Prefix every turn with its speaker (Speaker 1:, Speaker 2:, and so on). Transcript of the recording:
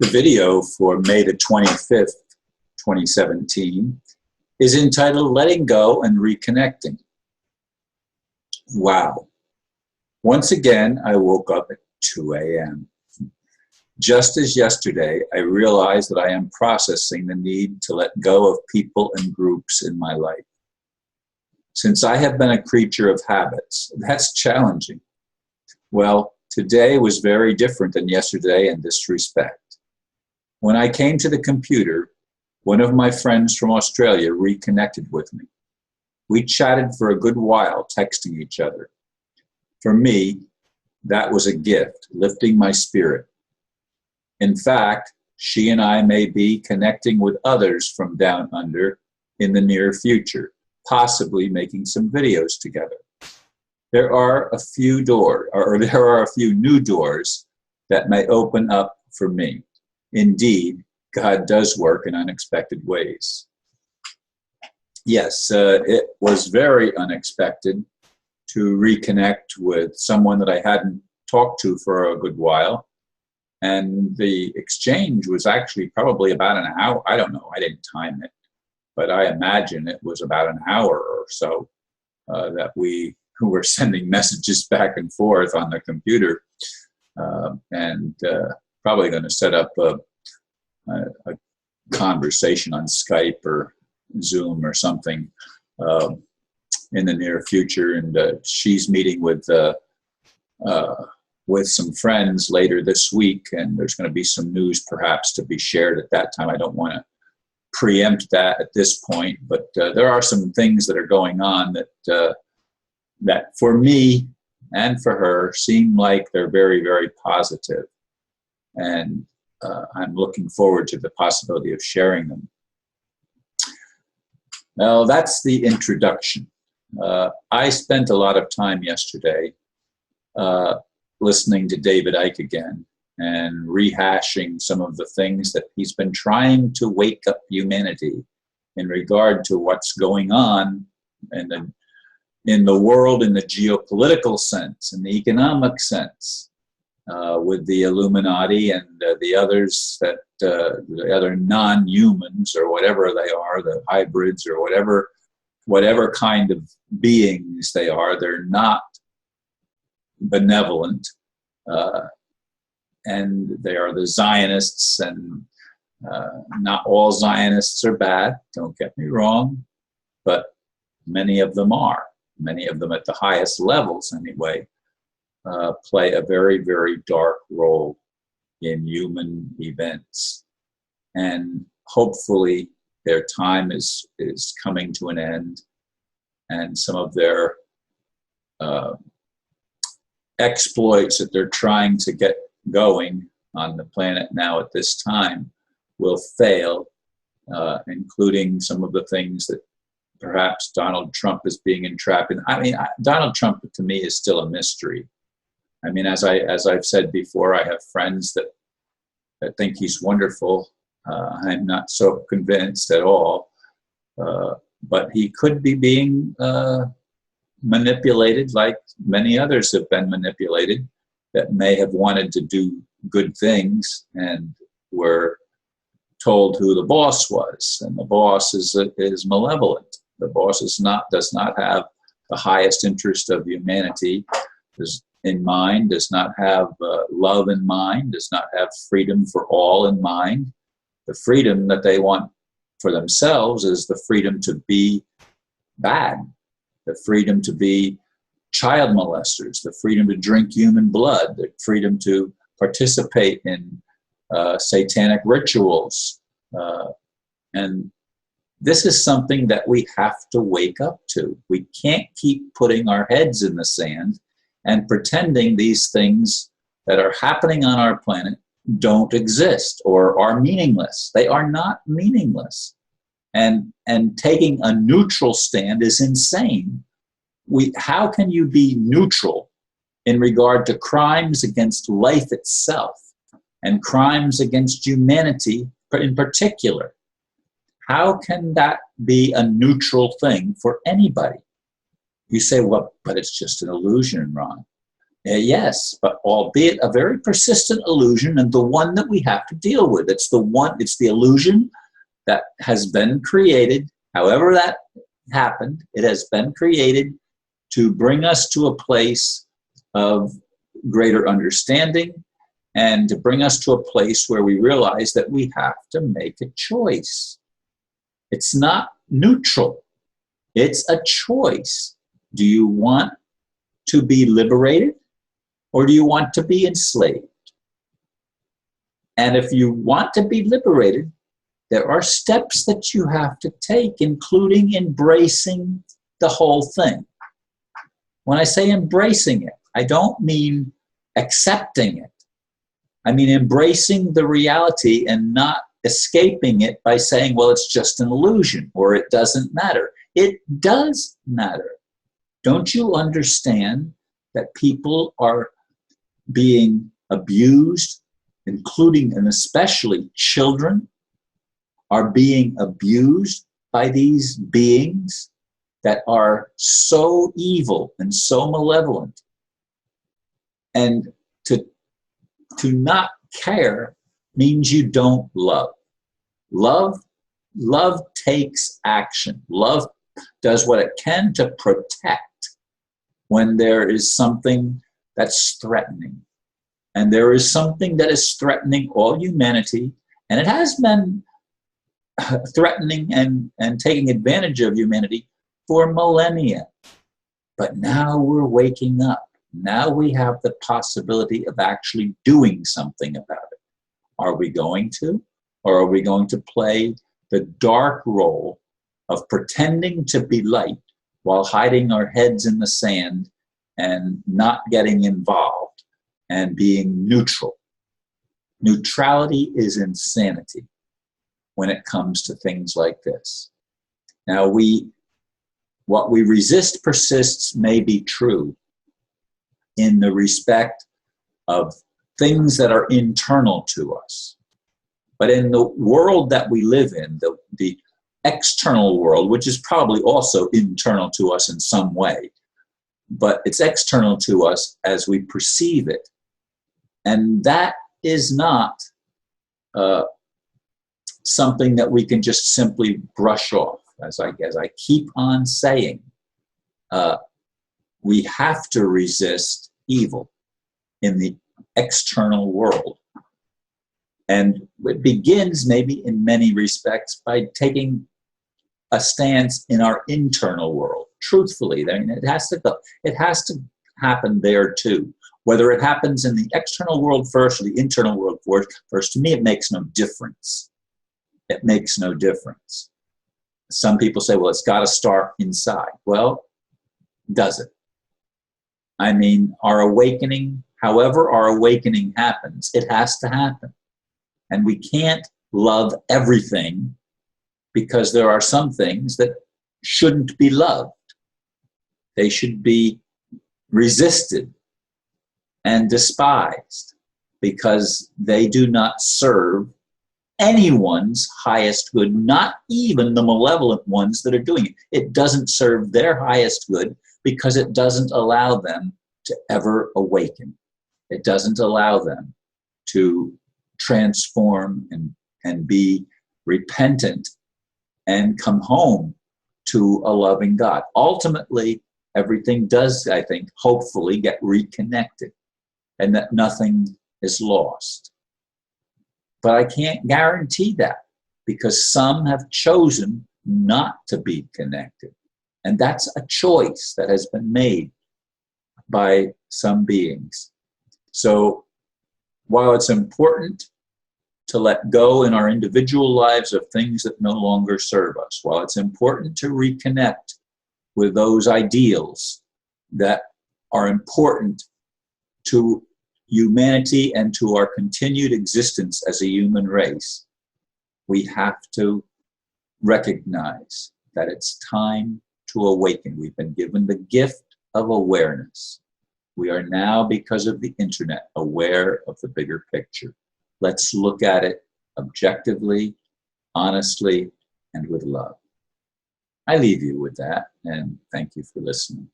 Speaker 1: The video for May the 25th, 2017 is entitled Letting Go and Reconnecting. Wow. Once again, I woke up at 2 a.m. Just as yesterday, I realized that I am processing the need to let go of people and groups in my life. Since I have been a creature of habits, that's challenging. Well, today was very different than yesterday in this respect. When I came to the computer, one of my friends from Australia reconnected with me. We chatted for a good while, texting each other. For me, that was a gift, lifting my spirit. In fact, she and I may be connecting with others from down under in the near future, possibly making some videos together. There are a few new doors that may open up for me. Indeed, God does work in unexpected ways. Yes, it was very unexpected to reconnect with someone that I hadn't talked to for a good while. And the exchange was actually probably about an hour. I don't know, I didn't time it, but I imagine it was about an hour or so that we were sending messages back and forth on the computer, and probably going to set up a conversation on Skype or Zoom or something in the near future. And she's meeting with some friends later this week, and there's going to be some news perhaps to be shared at that time. I don't want to preempt that at this point, but there are some things that are going on that for me and for her seem like they're very, very positive. And I'm looking forward to the possibility of sharing them. Well, that's the introduction. I spent a lot of time yesterday listening to David Icke again and rehashing some of the things that he's been trying to wake up humanity in regard to what's going on in the world, in the geopolitical sense, in the economic sense, with the Illuminati and the others, the other non-humans or whatever they are, the hybrids or whatever kind of beings they are. They're not benevolent, and they are the Zionists, and not all Zionists are bad, don't get me wrong, but many of them are. Many of them at the highest levels anyway play a very, very dark role in human events. And hopefully their time is coming to an end, and some of their exploits that they're trying to get going on the planet now at this time will fail, including some of the things that perhaps Donald Trump is being entrapped in. I mean, Donald Trump to me is still a mystery. I mean, as I've said before, I have friends that think he's wonderful. I'm not so convinced at all, but he could be being manipulated like many others have been manipulated that may have wanted to do good things and were told who the boss was. And the boss is malevolent. The boss does not have the highest interest of humanity in mind, does not have love in mind, does not have freedom for all in mind. The freedom that they want for themselves is the freedom to be bad, the freedom to be child molesters, the freedom to drink human blood, the freedom to participate in satanic rituals. And this is something that we have to wake up to. We can't keep putting our heads in the sand and pretending these things that are happening on our planet don't exist or are meaningless. They are not meaningless. And taking a neutral stand is insane. How can you be neutral in regard to crimes against life itself and crimes against humanity in particular? How can that be a neutral thing for anybody? You say, well, but it's just an illusion, Ron. Yes, but albeit a very persistent illusion, and the one that we have to deal with. It's the illusion that has been created, however that happened, it has been created to bring us to a place of greater understanding and to bring us to a place where we realize that we have to make a choice. It's not neutral. It's a choice. Do you want to be liberated or do you want to be enslaved? And if you want to be liberated, there are steps that you have to take, including embracing the whole thing. When I say embracing it, I don't mean accepting it. I mean embracing the reality and not escaping it by saying, well, it's just an illusion or it doesn't matter. It does matter. Don't you understand that people are being abused, including and especially children, are being abused by these beings that are so evil and so malevolent? And to not care means you don't love. Love takes action. Love does what it can to protect when there is something that's threatening. And there is something that is threatening all humanity, and it has been threatening and taking advantage of humanity for millennia. But now we're waking up. Now we have the possibility of actually doing something about it. Are we going to? Or are we going to play the dark role of pretending to be light while hiding our heads in the sand and not getting involved and being neutral? Neutrality is insanity when it comes to things like this. Now, what we resist persists may be true in the respect of things that are internal to us. But in the world that we live in, the external world, which is probably also internal to us in some way, but it's external to us as we perceive it. And that is not something that we can just simply brush off. As I keep on saying, we have to resist evil in the external world. And it begins maybe in many respects by taking a stance in our internal world. Truthfully, I mean, it has to happen there too. Whether it happens in the external world first or the internal world first, to me it makes no difference. It makes no difference. Some people say, well, it's got to start inside. Well, does it? I mean, our awakening, however our awakening happens, it has to happen. And we can't love everything because there are some things that shouldn't be loved. They should be resisted and despised because they do not serve anyone's highest good, not even the malevolent ones that are doing it. It doesn't serve their highest good because it doesn't allow them to ever awaken. It doesn't allow them to transform and be repentant and come home to a loving God. Ultimately, everything does, I think, hopefully get reconnected and that nothing is lost. But I can't guarantee that because some have chosen not to be connected. And that's a choice that has been made by some beings. So while it's important to let go in our individual lives of things that no longer serve us, while it's important to reconnect with those ideals that are important to humanity and to our continued existence as a human race, we have to recognize that it's time to awaken. We've been given the gift of awareness. We are now, because of the internet, aware of the bigger picture. Let's look at it objectively, honestly, and with love. I leave you with that, and thank you for listening.